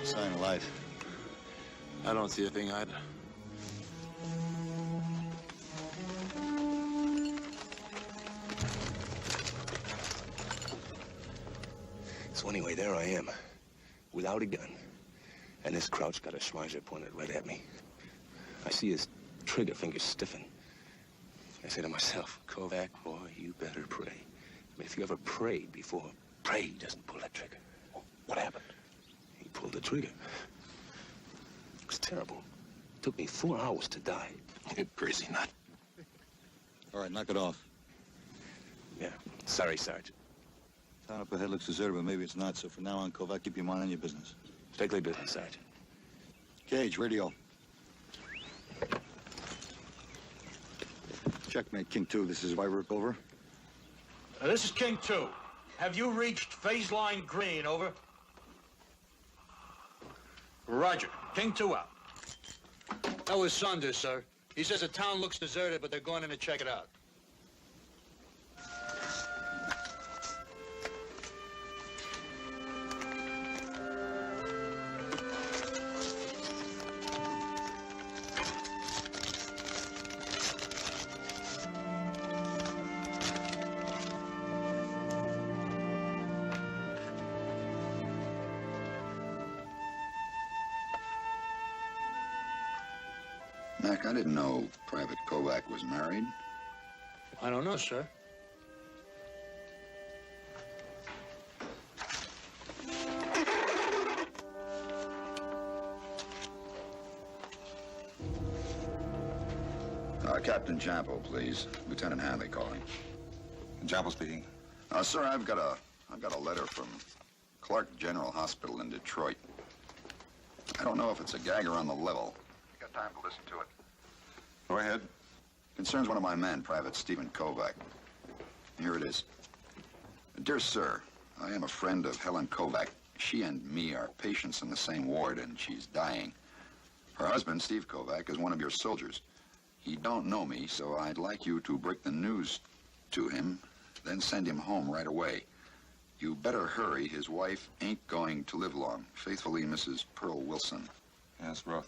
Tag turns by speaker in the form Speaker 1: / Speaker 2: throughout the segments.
Speaker 1: sign of life.
Speaker 2: I don't see a thing either.
Speaker 3: So anyway, there I am, without a gun, and this Crouch got a Schmeiser pointed right at me. I see his trigger finger stiffen. I say to myself, Kovac, boy, you better pray. I mean, if you ever prayed before, pray he doesn't pull that trigger. What happened? He pulled the trigger. It was terrible. It took me 4 hours to die.
Speaker 2: You crazy nut.
Speaker 1: All right, knock it off.
Speaker 3: Yeah, sorry, Sergeant.
Speaker 1: Town up ahead looks deserted, but maybe it's not. So from now on, Kovac, keep your mind on your business.
Speaker 3: Strictly business, Sergeant.
Speaker 1: Gage, radio. Checkmate, King 2. This is Wyrick, over.
Speaker 4: This is King 2. Have you reached phase line green, over? Roger. King 2 out. That was Saunders, sir. He says the town looks deserted, but they're going in to check it out.
Speaker 5: Mac, I didn't know Private Kovac was married.
Speaker 4: I don't know, sir.
Speaker 5: Captain Champo, please. Lieutenant Hanley calling.
Speaker 6: Champo speaking.
Speaker 5: Sir, I've got a letter from Clark General Hospital in Detroit. I don't know if it's a gag or on the level. You got time to listen to it?
Speaker 6: Go ahead.
Speaker 5: Concerns one of my men, Private Stephen Kovac. Here it is. Dear sir, I am a friend of Helen Kovac. She and me are patients in the same ward, and she's dying. Her husband, Steve Kovac, is one of your soldiers. He don't know me, so I'd like you to break the news to him, then send him home right away. You better hurry. His wife ain't going to live long. Faithfully, Mrs. Pearl Wilson.
Speaker 6: Yes, rough.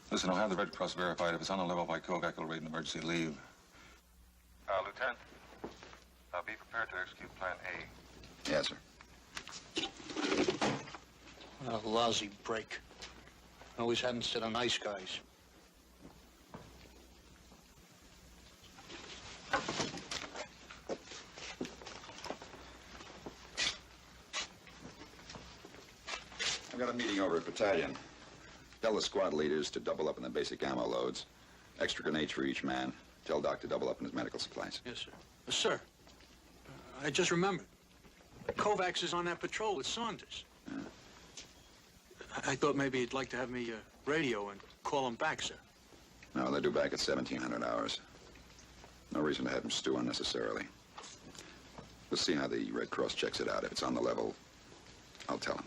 Speaker 6: Listen, I'll have the Red Cross verified. If it's on the level by Kovac, I'll raid an emergency leave. Lieutenant, be prepared to execute Plan A.
Speaker 5: Yes, sir.
Speaker 4: What a lousy break. Always hadn't sit on nice guys.
Speaker 5: I've got a meeting over at Battalion. Tell the squad leaders to double up on the basic ammo loads. Extra grenades for each man. Tell Doc to double up on his medical supplies.
Speaker 4: Yes, sir. Sir, I just remembered. Kovacs is on that patrol with Saunders.
Speaker 5: Yeah.
Speaker 4: I thought maybe you'd like to have me radio and call him back, sir.
Speaker 5: No, they're due back at 1700 hours. No reason to have him stew unnecessarily. We'll see how the Red Cross checks it out. If it's on the level, I'll tell him.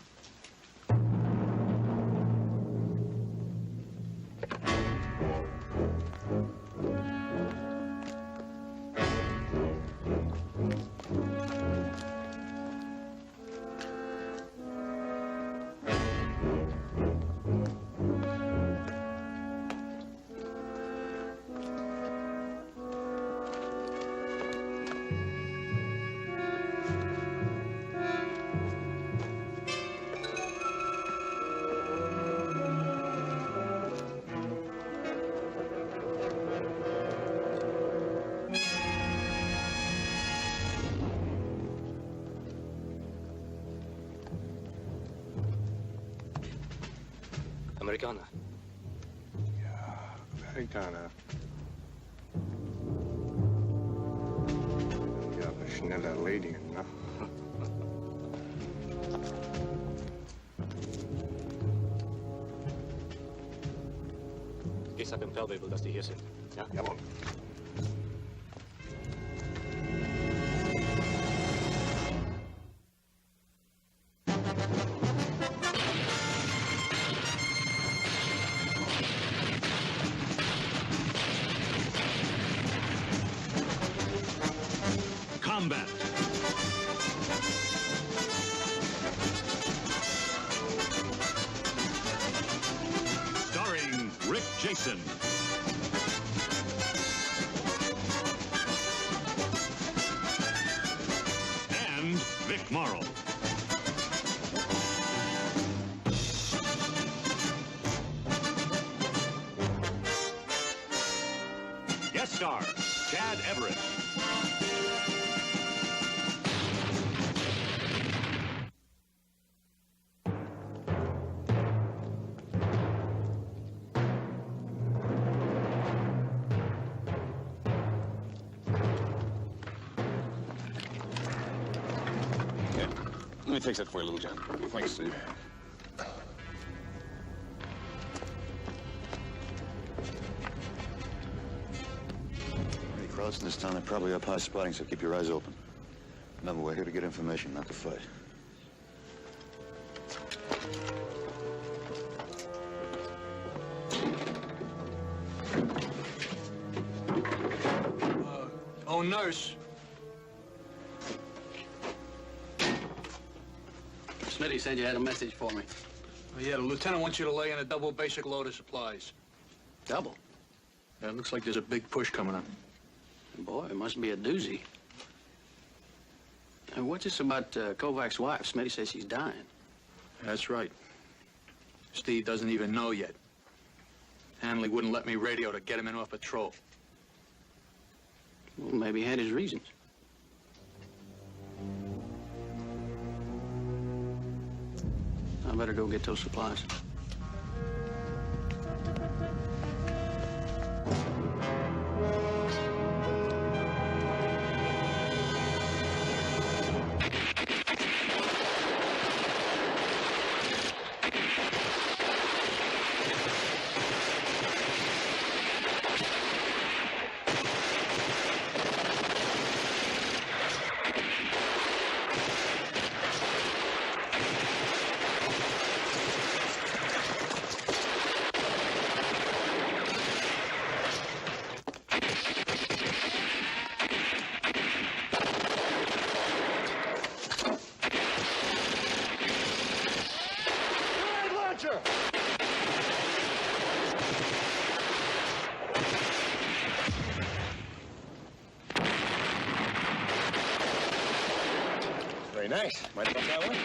Speaker 7: Americana.
Speaker 6: Ja, Amerikaner. Ja, eine schnelle Erledigung, ne?
Speaker 7: Ich sag dem Feldwebel, dass die hier sind. Ja?
Speaker 6: Jawohl.
Speaker 8: Combat. Jason. And Vic Morrow. Guest star, Chad Everett.
Speaker 3: Let me fix that for you, little John. Thanks, Steve.
Speaker 1: Any crowds in this town, they're probably up high spotting, so keep your eyes open. Remember, we're here to get information, not to fight.
Speaker 4: Oh, nurse.
Speaker 9: Smitty said you had a message for me.
Speaker 4: Oh, yeah, the lieutenant wants you to lay in a double basic load of supplies.
Speaker 9: Double?
Speaker 4: Yeah, it looks like there's a big push coming up.
Speaker 9: Boy, it must be a doozy. What's this about Kovac's wife? Smitty says she's dying.
Speaker 4: That's right. Steve doesn't even know yet. Hanley wouldn't let me radio to get him in off patrol.
Speaker 9: Well, maybe he had his reasons. I better go get those supplies.
Speaker 3: Very nice. Mind if I try one?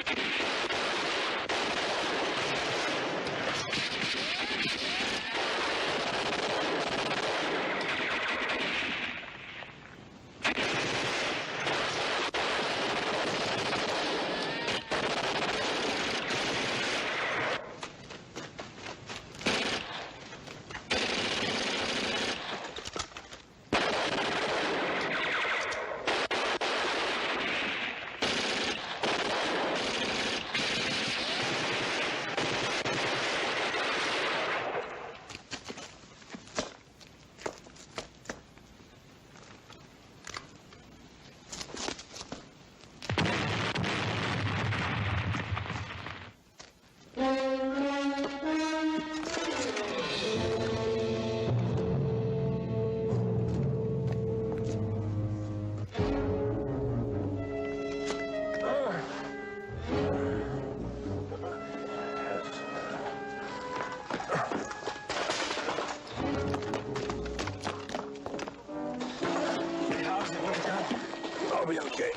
Speaker 5: I'll be okay.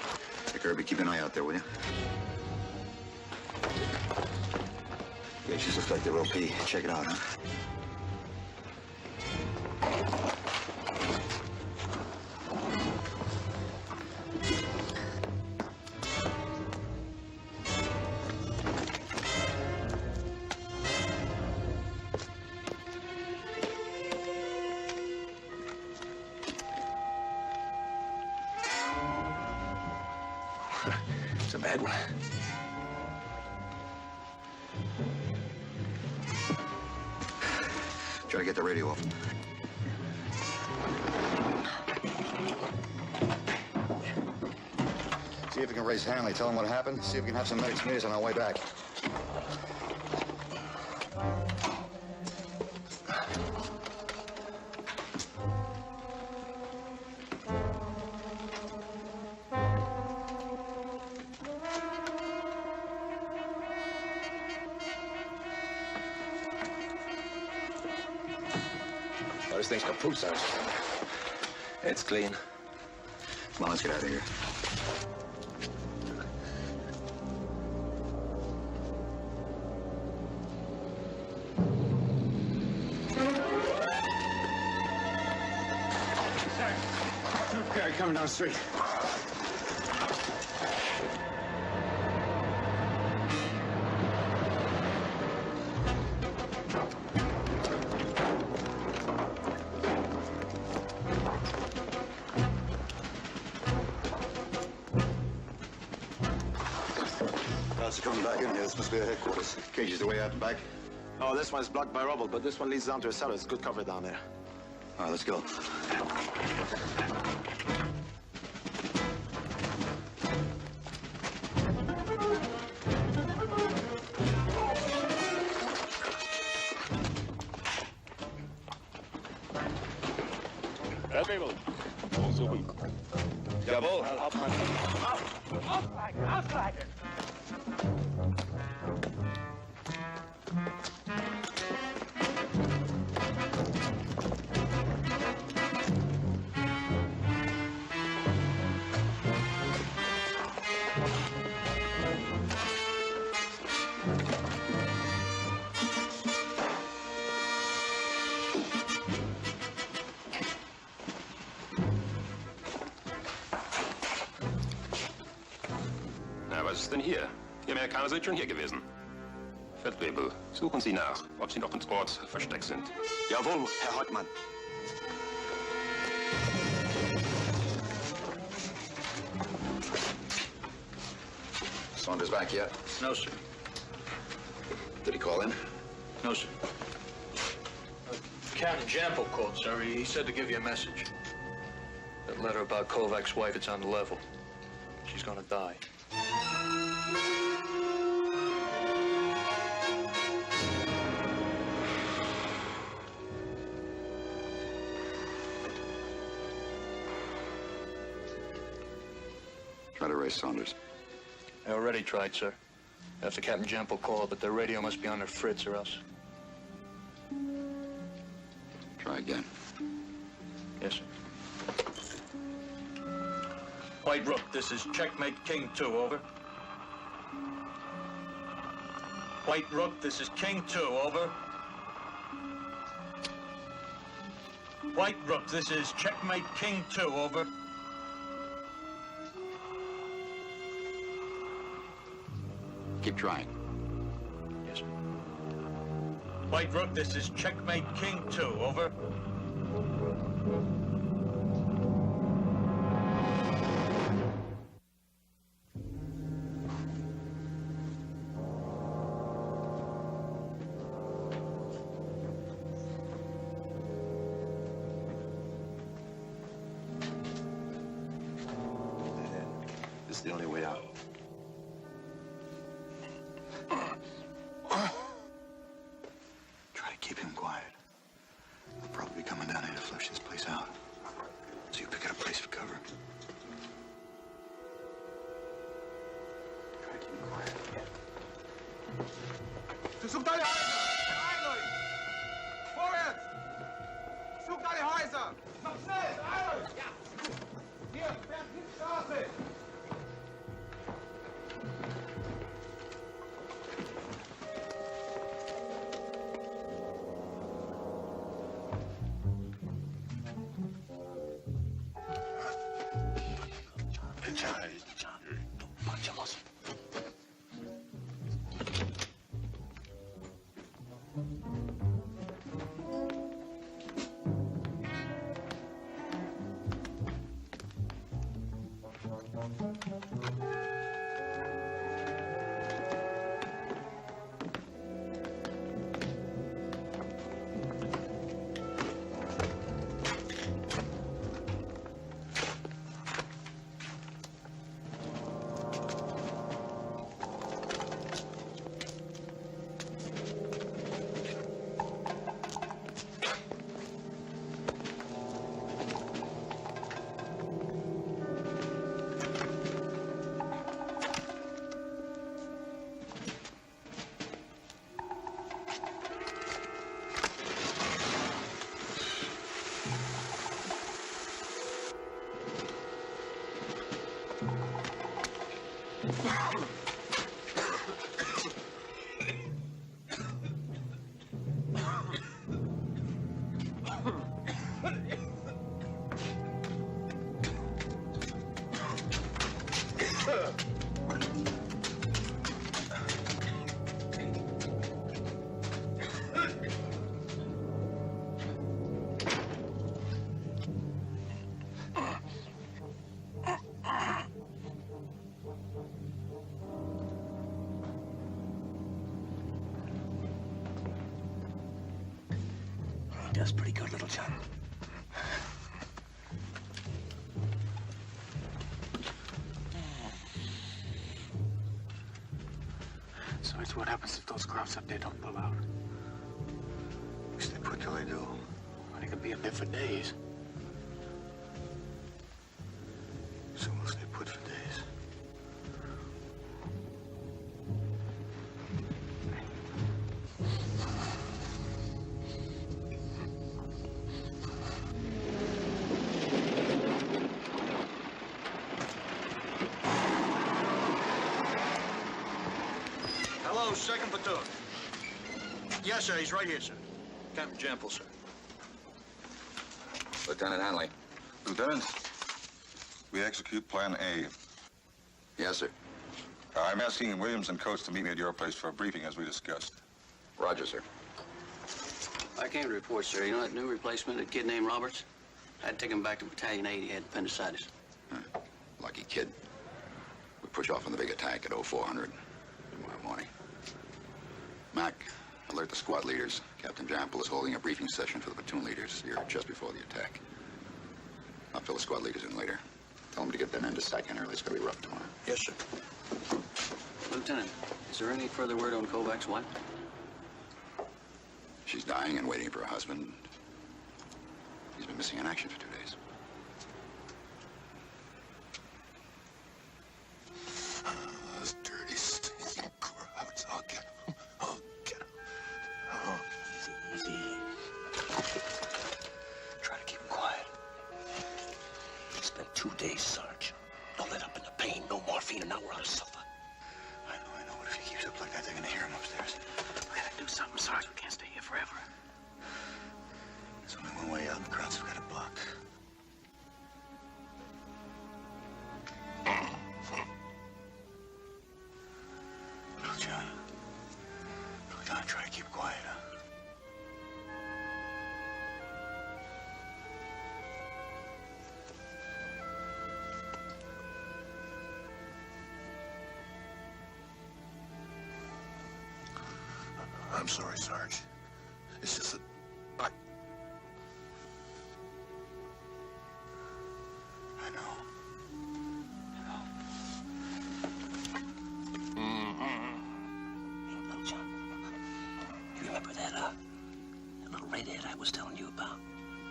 Speaker 5: Hey, Kirby, keep an eye out there, will you? Yeah, she looks like they're OP. Check it out, huh?
Speaker 3: It's a bad one.
Speaker 5: Try to get the radio off. See if we can raise Hanley, tell him what happened, see if we can have some medics meet us on our way back.
Speaker 3: this thing's kaput, Sergeant. It's clean.
Speaker 5: Come on, let's get out of here.
Speaker 4: Okay, coming down the street.
Speaker 5: Guys are coming back in here. This must be our headquarters. Cage is the way out the back.
Speaker 3: Oh, this one's blocked by rubble, but this one leads down to a cellar. It's good cover down there.
Speaker 5: All right, let's go.
Speaker 8: Herr Bebel, suchen.
Speaker 3: Jawohl.
Speaker 10: Na, was ist denn hier? Die Amerikaner sind schon hier gewesen. Feldwebel, suchen Sie nach, ob sie noch ins Ort versteckt sind.
Speaker 5: Jawohl, Herr Hauptmann. Saunders back yet?
Speaker 4: No, sir.
Speaker 5: Did he call in?
Speaker 4: No, sir. Captain Jampo called, sir. He said to give you a message. That letter about Kovac's wife, it's on the level. She's gonna die.
Speaker 5: Try to raise Saunders.
Speaker 4: I already tried, sir. After Captain Jampo called, but their radio must be on their fritz or else.
Speaker 5: Try again.
Speaker 4: Yes, sir. White Rook, this is Checkmate King 2, over. White Rook, this is King 2, over. White Rook, this is Checkmate King 2, over.
Speaker 5: Keep trying.
Speaker 4: Yes, sir. White Rook, this is Checkmate King 2, over.
Speaker 3: This is the only way out.
Speaker 5: Try to keep him quiet. They'll probably be coming down here to flush this place out. So you pick out a place for cover. Try to keep him quiet.
Speaker 11: Sucht alle Häuser! Beeilt euch! Vorwärts! Sucht alle Häuser! Noch schnell! Beeilt euch! Ja! Hier, fährt die Straße!
Speaker 3: That's pretty good, little chap.
Speaker 9: So it's what happens if those crops up there don't pull out?
Speaker 1: Wish they put till they do.
Speaker 9: Well, they could be up there for days.
Speaker 1: So will stay put for days.
Speaker 11: Hello, second platoon. Yes, sir, he's right here, sir. Captain Jample, sir.
Speaker 5: Lieutenant Hanley.
Speaker 6: Lieutenant, we execute Plan A.
Speaker 5: Yes, sir.
Speaker 6: I'm asking Williams and Coates to meet me at your place for a briefing as we discussed.
Speaker 5: Roger, sir.
Speaker 9: I came to report, sir. You know that new replacement, a kid named Roberts? I had to take him back to Battalion 8. He had appendicitis.
Speaker 5: Lucky kid. We push off on the big attack at 0400 tomorrow morning. Mac, alert the squad leaders. Captain Jample is holding a briefing session for the platoon leaders here just before the attack. I'll fill the squad leaders in later. Tell them to get their men to second early. It's going to be rough tomorrow.
Speaker 11: Yes, sir.
Speaker 9: Lieutenant, is there any further word on Kovac's wife?
Speaker 5: She's dying and waiting for her husband. He's been missing in action for 2 days.
Speaker 2: Those dirty, stinking crowds. I'll get them. I'll get them. Oh.
Speaker 3: Easy. Try to keep him quiet. It's been 2 days, Sarge. Don't let up in the pain. No morphine, and now we're out of suffer.
Speaker 1: I know. What if he keeps up like that? They're gonna hear him upstairs.
Speaker 9: We gotta do something, Sarge. We can't stay here forever.
Speaker 1: There's only one way out. The crowds have got it blocked. Little John. Little John, try to keep quiet, huh?
Speaker 2: I'm sorry, Sarge. It's just that
Speaker 1: I know.
Speaker 3: Hey, little John. You remember that, that little redhead I was telling you about?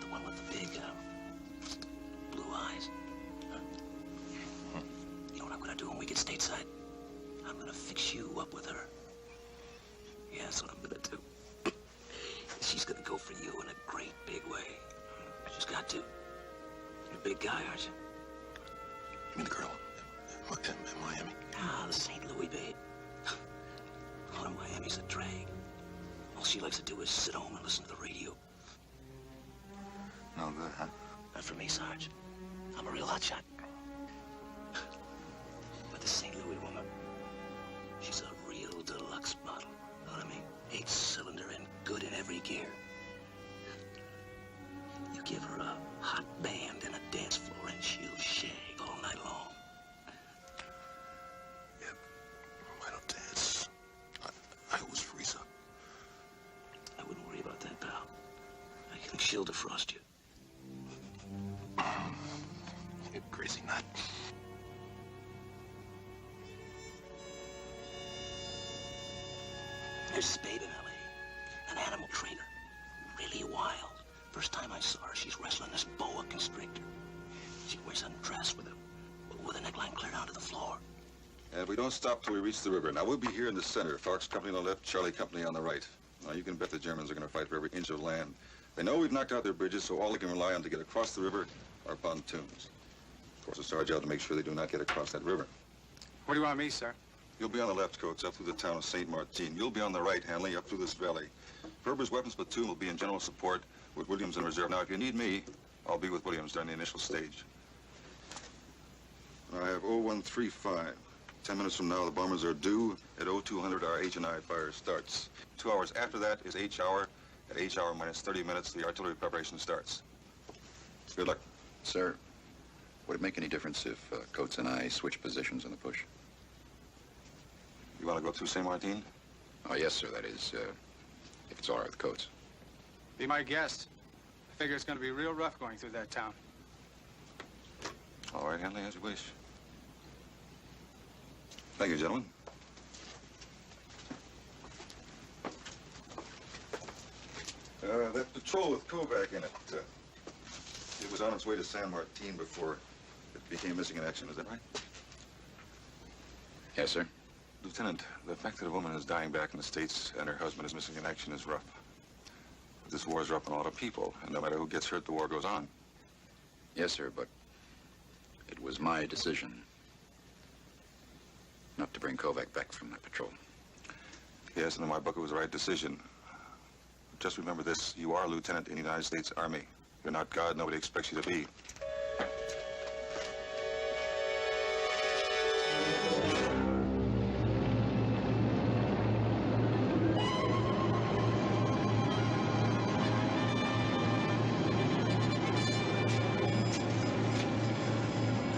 Speaker 3: The one with the big, blue eyes? You know what I'm gonna do when we get stateside? I'm gonna fix you up with her. Yeah, that's what I'm gonna do. She's gonna go for you in a great big way. She's got to. You're a big guy, aren't you?
Speaker 2: You mean the girl in Miami?
Speaker 3: Ah, the St. Louis babe. Going to Miami's a drag. All she likes to do is sit home and listen to the radio.
Speaker 1: No good, huh?
Speaker 3: Not for me, Sarge. I'm a real hotshot. But the St. Louis woman, she's a real deluxe model. Know what I mean? 8-cylinder and good in every gear. You give her a hot band and a dance floor and she'll shag all night long.
Speaker 2: Yep. I don't dance. I always freeze up.
Speaker 3: I wouldn't worry about that, pal. I think she'll defrost you.
Speaker 2: You crazy nut.
Speaker 3: There's Spade in L.A., an animal trainer. Really wild. First time I saw her, she's wrestling this boa constrictor. She wears a dress with a neckline clear down to the floor.
Speaker 6: And we don't stop till we reach the river. Now, we'll be here in the center. Fox Company on the left, Charlie Company on the right. Now, you can bet the Germans are going to fight for every inch of land. They know we've knocked out their bridges, so all they can rely on to get across the river are pontoons. Of course, the Sarge out to make sure they do not get across that river.
Speaker 8: What do you want me, sir?
Speaker 6: You'll be on the left, Coates, up through the town of St. Martin. You'll be on the right, Hanley, up through this valley. Ferber's weapons platoon will be in general support with Williams in reserve. Now, if you need me, I'll be with Williams during the initial stage. I have 0135. 10 minutes from now, the bombers are due. At 0200, our H&I fire starts. 2 hours after that is H hour. At H hour minus 30 minutes, the artillery preparation starts. Good luck.
Speaker 5: Sir, would it make any difference if Coates and I switch positions on the push?
Speaker 6: You want to go through St. Martin?
Speaker 5: Oh, yes, sir. That is, if it's all right with Coates.
Speaker 8: Be my guest. Figure it's going to be real rough going through that town.
Speaker 6: All right, Henley, as you wish. Thank you, gentlemen. That patrol with Kovac in it, it was on its way to San Martin before it became missing in action, is that right?
Speaker 5: Yes, sir.
Speaker 6: Lieutenant, the fact that a woman is dying back in the States and her husband is missing in action is rough. But this war is rough on a lot of people, and no matter who gets hurt, the war goes on.
Speaker 5: Yes, sir, but it was my decision not to bring Kovac back from that patrol.
Speaker 6: Yes, and in my book, it was the right decision. Just remember this, you are a lieutenant in the United States Army. You're not God, nobody expects you to be.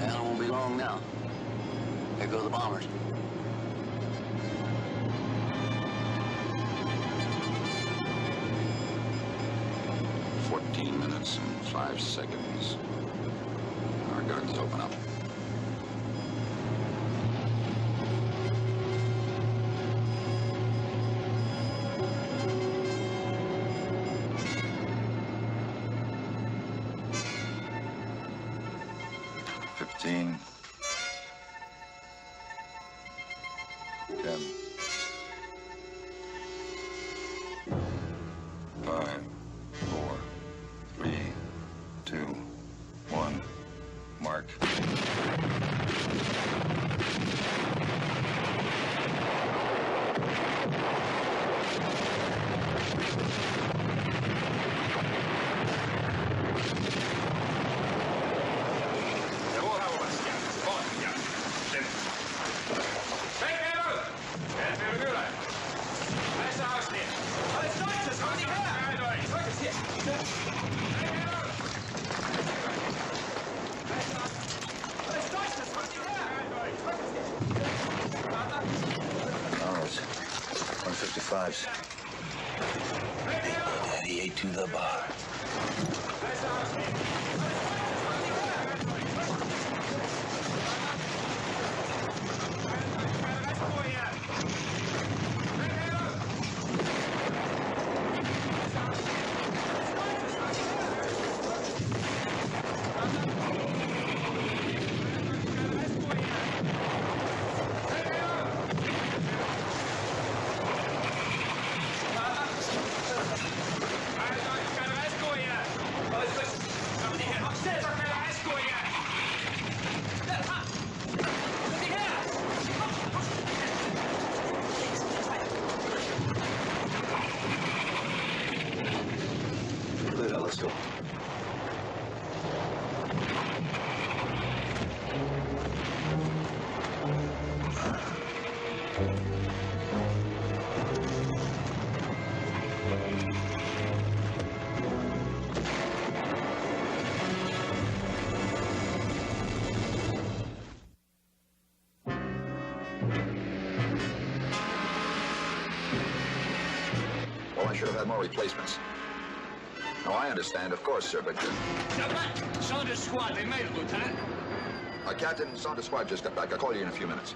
Speaker 9: Well, it won't be long now. There go the bombers.
Speaker 5: Minutes and 5 seconds. Our guns open up. $15. 10. 5, 4, 3, 2, 1, mark.
Speaker 3: Daddy ate to the bar.
Speaker 9: Let's go.
Speaker 5: Well, I should have had more replacements. No, I understand, of course, sir, but...
Speaker 12: Now back! Saunders squad, they made it, Lieutenant.
Speaker 5: Captain, Saunders squad just got back. I'll call you in a few minutes.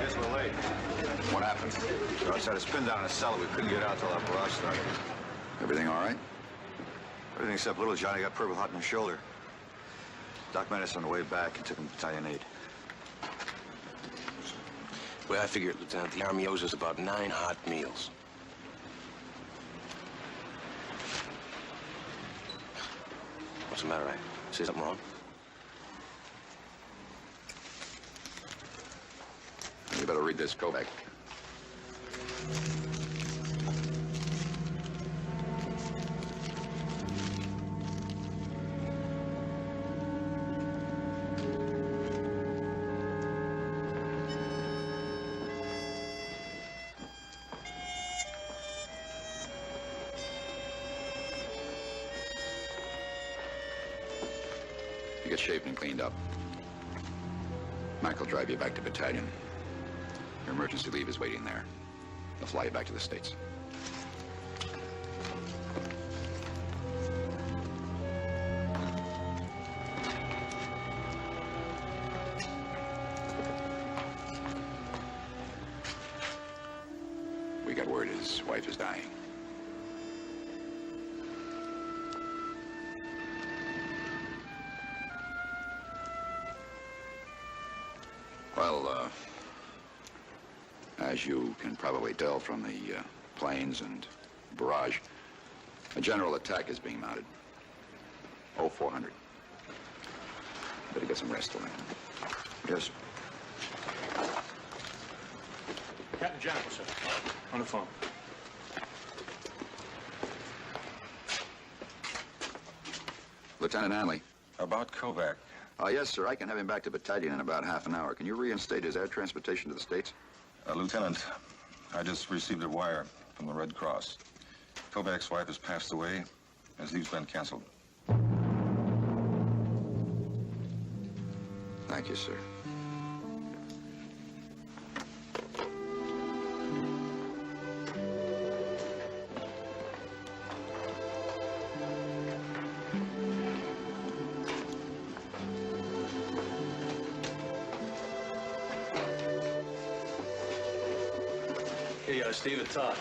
Speaker 1: Guess we're late.
Speaker 5: What happened?
Speaker 1: We're outside a spin down in a cellar. We couldn't get out till our barrage started.
Speaker 5: Everything all right?
Speaker 1: Everything except little Johnny got purple hot in the shoulder. Doc met us on the way back and took him to Battalion 8.
Speaker 3: Well, I figure, Lieutenant, the Army owes us about 9 hot meals. What's the matter? I say something wrong?
Speaker 5: You better read this, Kovac. You get shaved and cleaned up. Mike will drive you back to battalion. Your emergency leave is waiting there. They'll fly you back to the States. We got word his wife is dying. Well, as you can probably tell from the planes and barrage, a general attack is being mounted. 0400. Better get some rest tonight. Yes, sir.
Speaker 7: Captain Jennifer, sir. On the phone.
Speaker 5: Lieutenant Hanley.
Speaker 6: About Kovac.
Speaker 5: Yes, sir. I can have him back to battalion in about half an hour. Can you reinstate his air transportation to the States?
Speaker 6: Lieutenant, I just received a wire from the Red Cross. Kovac's wife has passed away. His leave's been canceled.
Speaker 5: Thank you, sir.
Speaker 4: Hey, Steve, it's Todd.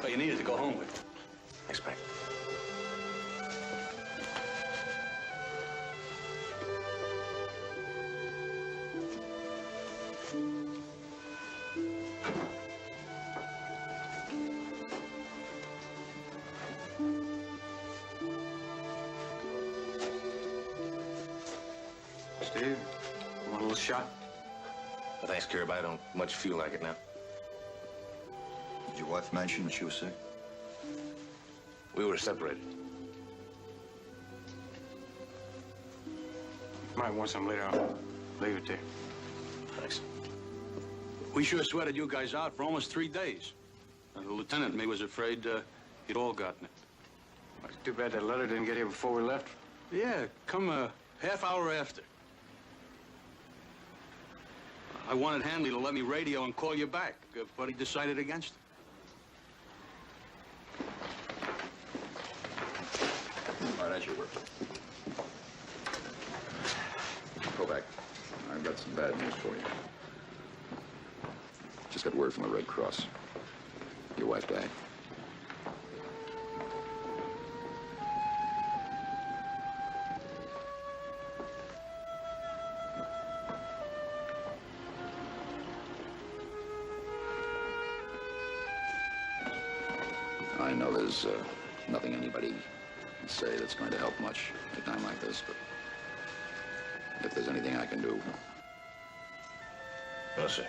Speaker 4: But you needed to go home with.
Speaker 3: Thanks, Mike.
Speaker 8: Steve, want a little shot?
Speaker 3: Well, thanks, Kirby. I don't much feel like it now.
Speaker 5: Did your wife mention that she was sick?
Speaker 3: We were separated.
Speaker 8: Might want some later on. Leave it there.
Speaker 3: Thanks.
Speaker 4: We sure sweated you guys out for almost 3 days. The lieutenant and me was afraid you'd all gotten it.
Speaker 8: It's too bad that letter didn't get here before we left.
Speaker 4: Yeah, come a half hour after. I wanted Hanley to let me radio and call you back, but he decided against it.
Speaker 5: All right, as you were. Kovac, I've got some bad news for you. Just got word from the Red Cross. Your wife died. I know there's nothing anybody can say that's going to help much at a time like this, but if there's anything I can do...
Speaker 3: No, sir.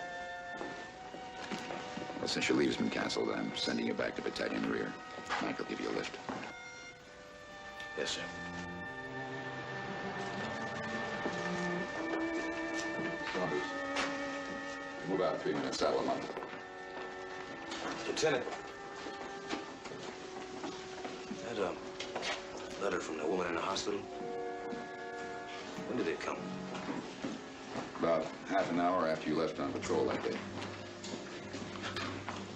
Speaker 5: Well, since your leave's been canceled, I'm sending you back to battalion rear. Mike will give you a lift.
Speaker 3: Yes, sir.
Speaker 5: Saunders, move out 3 minutes, saddle him up.
Speaker 3: Lieutenant. That, letter from the woman in the hospital. When did it come?
Speaker 5: About half an hour after you left on patrol that day.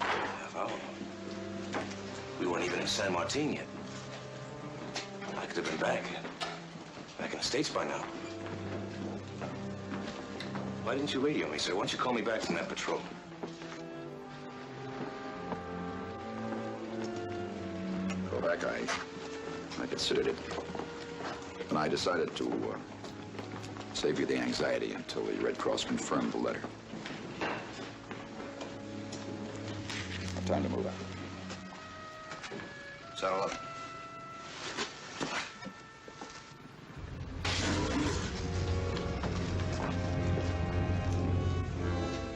Speaker 3: Half hour? We weren't even in San Martin yet. I could have been back in the States by now. Why didn't you radio me, sir? Why don't you call me back from that patrol?
Speaker 5: Go back, I considered it. And I decided to save you the anxiety until the Red Cross confirmed the letter. Time to move out. Saddle up.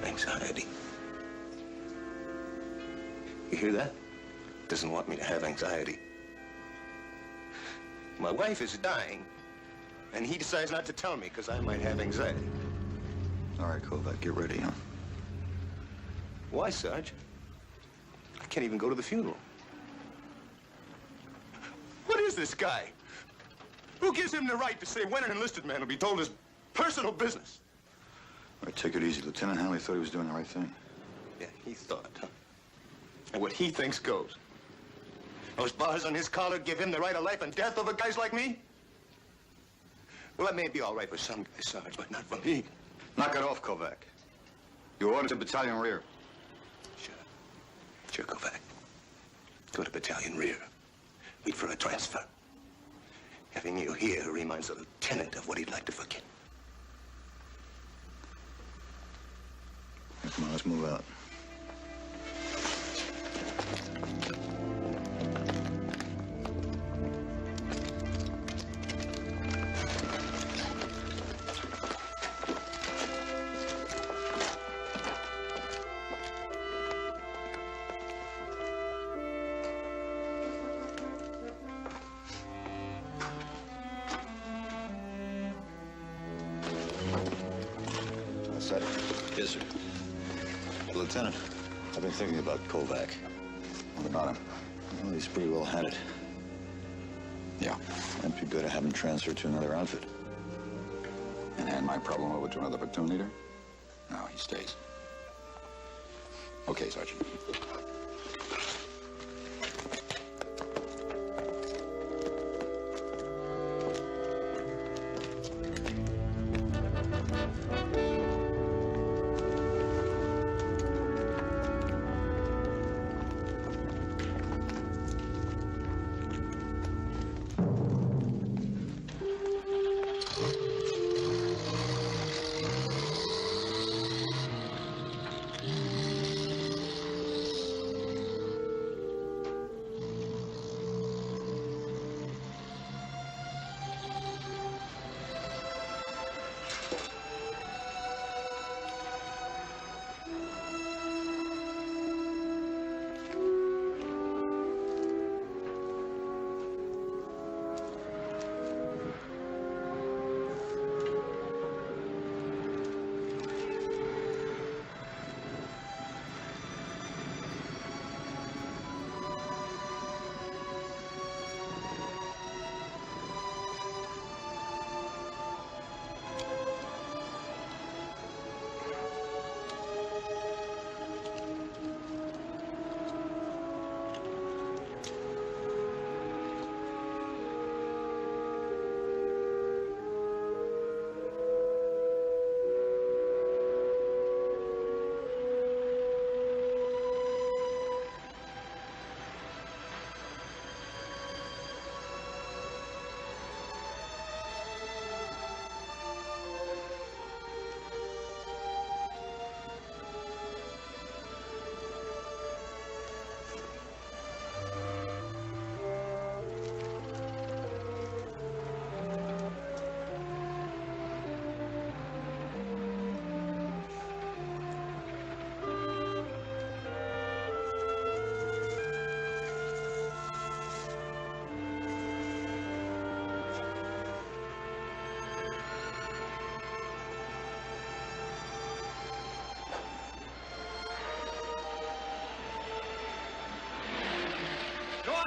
Speaker 3: Anxiety. You hear that? Doesn't want me to have anxiety. My wife is dying, and he decides not to tell me because I might have anxiety.
Speaker 5: All right, Kovac, get ready, huh?
Speaker 3: Why, Sarge? I can't even go to the funeral. What is this guy? Who gives him the right to say when an enlisted man will be told his personal business?
Speaker 1: All right, take it easy. Lieutenant Hanley thought he was doing the right thing.
Speaker 3: Yeah, he thought, huh? And what he thinks goes. Those bars on his collar give him the right of life and death over guys like me? Well, that may be all right for some guys, Sarge, but not for me.
Speaker 1: Knock it off, Kovac. Your orders to battalion rear.
Speaker 3: Sure, Kovac. Go to battalion rear. Wait for a transfer. Having you here reminds the lieutenant of what he'd like to forget.
Speaker 1: Yeah, come on, let's move out. Yes, sir. Lieutenant, I've been thinking about Kovac.
Speaker 5: What about him?
Speaker 1: Well, he's pretty well had it.
Speaker 5: Yeah.
Speaker 1: Might be better have him transferred to another outfit.
Speaker 5: And hand my problem over to another platoon leader? No, he stays. Okay, Sergeant.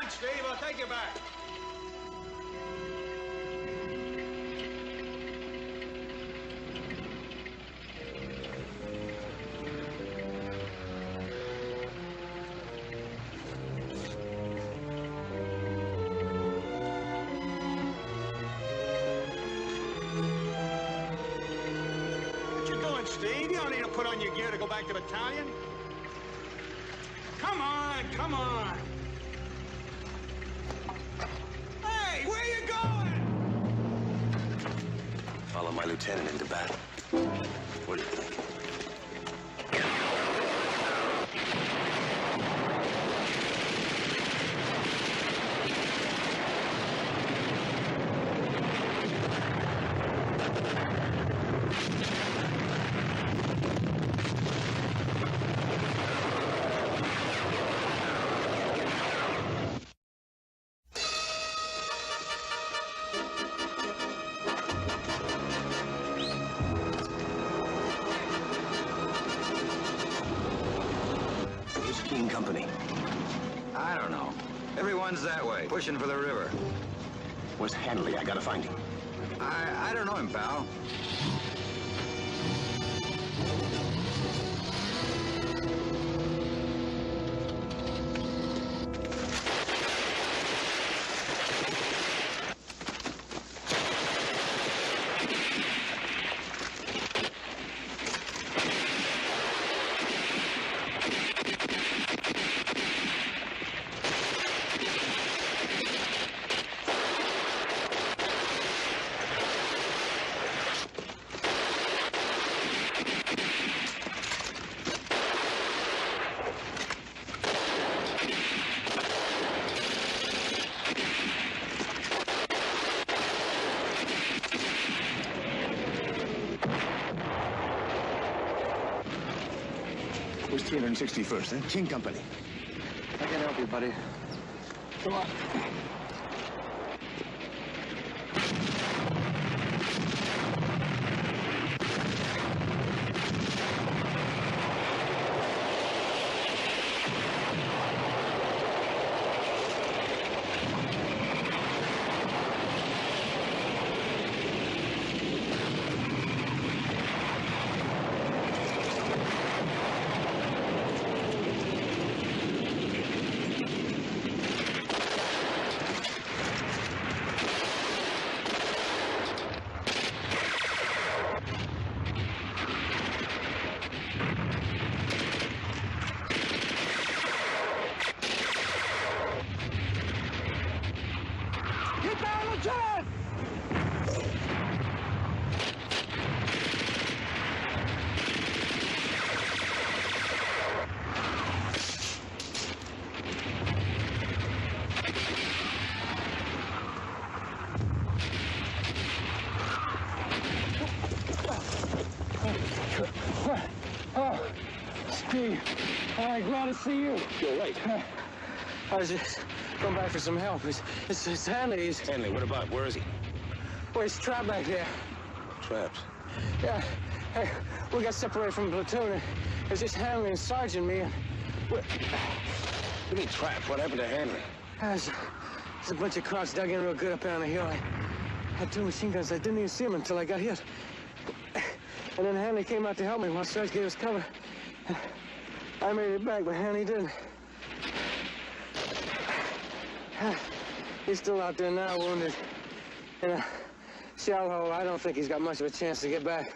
Speaker 12: Steve, I'll take you back. What you doing, Steve? You don't need to put on your gear to go back to battalion. Come on, come on. Where you going?
Speaker 3: Follow my lieutenant into battle. What do you think? Company.
Speaker 5: I don't know. Everyone's that way, pushing for the river.
Speaker 3: Where's Hanley? I gotta find him.
Speaker 5: I don't know him, pal.
Speaker 3: Where's 361st, eh? King Company.
Speaker 8: I can help you, buddy.
Speaker 3: Come on.
Speaker 8: Oh, Steve, I'm glad to see you.
Speaker 3: You're right.
Speaker 8: I was just going back for some help. It's Hanley.
Speaker 3: Hanley, what about? Where is he?
Speaker 8: Well, he's trapped back there.
Speaker 3: Trapped.
Speaker 8: Yeah. Hey, we got separated from the platoon. And it was just Hanley and Sergeant me. And
Speaker 3: What do you mean trapped? What happened to Hanley?
Speaker 8: there's a bunch of Krauts dug in real good up there on the hill. I had 2 machine guns. I didn't even see them until I got hit. And then Hanley came out to help me while Sarge gave us cover. I made it back, but Hanley didn't. He's still out there now, wounded. In a shell hole. I don't think he's got much of a chance to get back.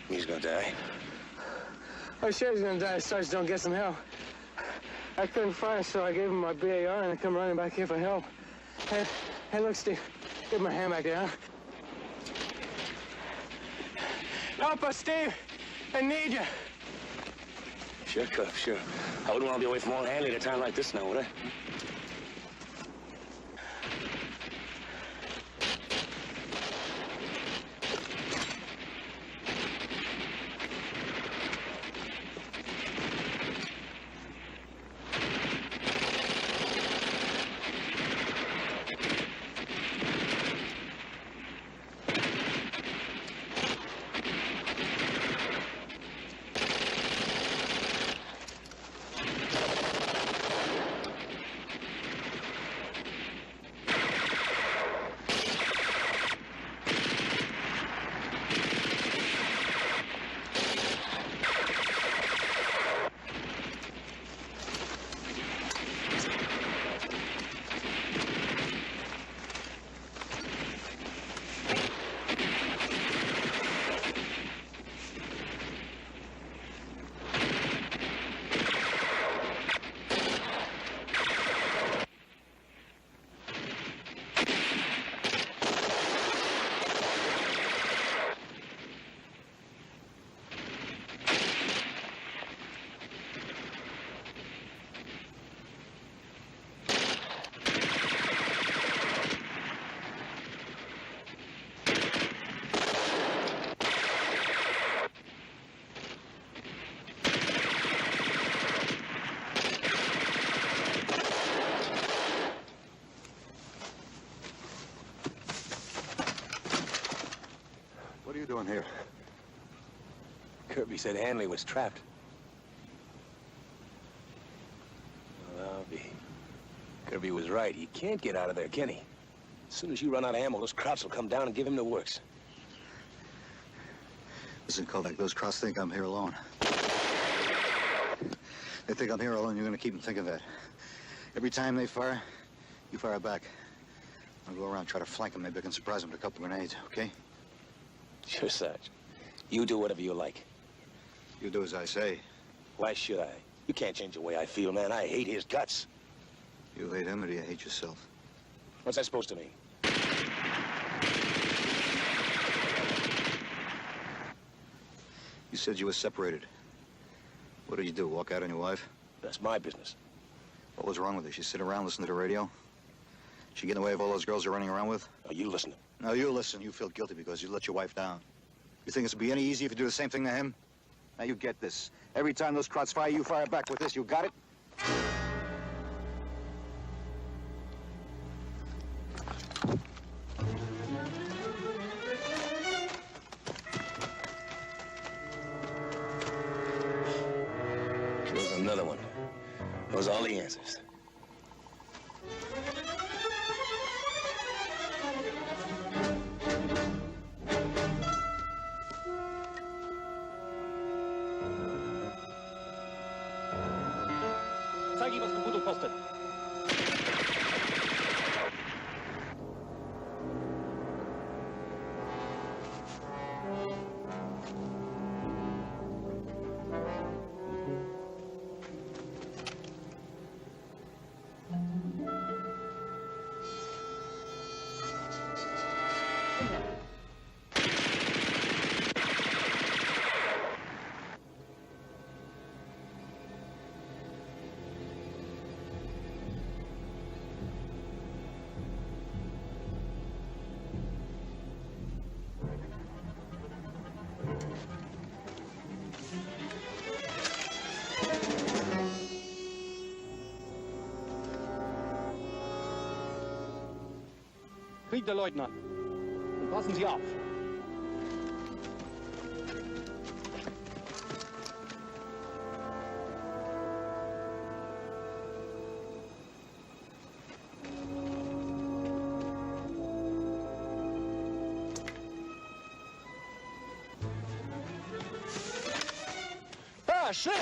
Speaker 3: He's gonna die.
Speaker 8: I'm sure he's gonna die if Sarge don't get some help. I couldn't fire, so I gave him my BAR and I come running back here for help. Hey, look, Steve. Give my hand back there, huh? Help us, Steve. I need you.
Speaker 3: Sure, Cuff, sure. I wouldn't want to be away from old Hanley at a time like this now, would I?
Speaker 5: What are you doing here?
Speaker 3: Kirby said Hanley was trapped. Well, I'll be. Kirby was right. He can't get out of there, can he? As soon as you run out of ammo, those Krauts will come down and give him the works.
Speaker 1: Listen, Kovac, those Cross think I'm here alone. They think I'm here alone, you're gonna keep them thinking that. Every time they fire, you fire back. I'll go around, try to flank them. Maybe I can surprise them with a couple of grenades, okay?
Speaker 3: Sure, Sarge. You do whatever you like.
Speaker 1: You do as I say.
Speaker 3: Why should I? You can't change the way I feel, man. I hate his guts.
Speaker 1: You hate him or do you hate yourself?
Speaker 3: What's that supposed to mean?
Speaker 1: You said you were separated. What did you do, walk out on your wife?
Speaker 3: That's my business.
Speaker 1: What was wrong with her? She sit around, listen to the radio? She get in the way of all those girls you're running around with?
Speaker 3: Now, you listen.
Speaker 1: No, you listen. You feel guilty because you let your wife down. You think it's be any easier if you do the same thing to him? Now, you get this. Every time those Crots fire, you fire back with this. You got it?
Speaker 3: There's another one. Those are all the answers.
Speaker 12: Zeig ihm, was der Pudel kostet. Krieg der Leutnant. Und passen Sie auf. Ah, shit!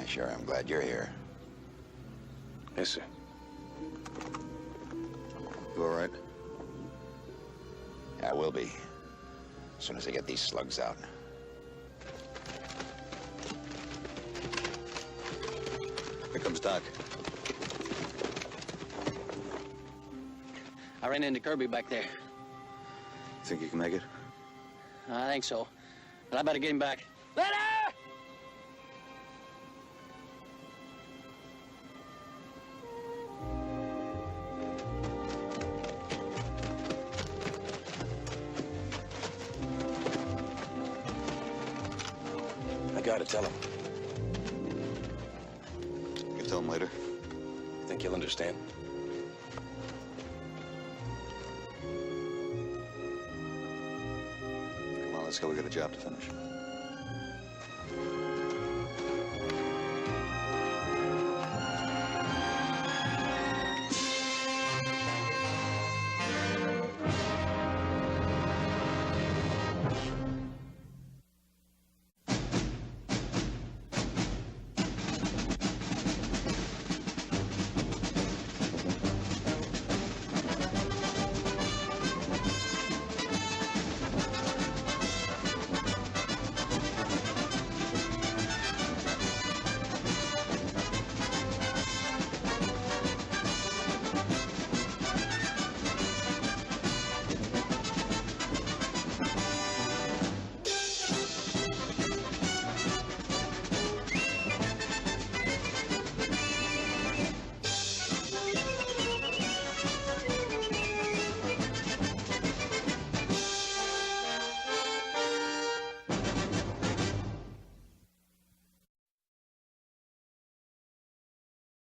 Speaker 5: Sure, I'm glad you're here.
Speaker 3: Yes, sir.
Speaker 5: You all right? Yeah, I will be. As soon as I get these slugs out.
Speaker 1: Here comes Doc.
Speaker 9: I ran into Kirby back there.
Speaker 1: Think you can make it?
Speaker 9: I think so. But I better get him back. Later!
Speaker 3: I gotta tell him.
Speaker 1: You can tell him later.
Speaker 3: Think he'll understand?
Speaker 5: Let's go, we got a job to finish.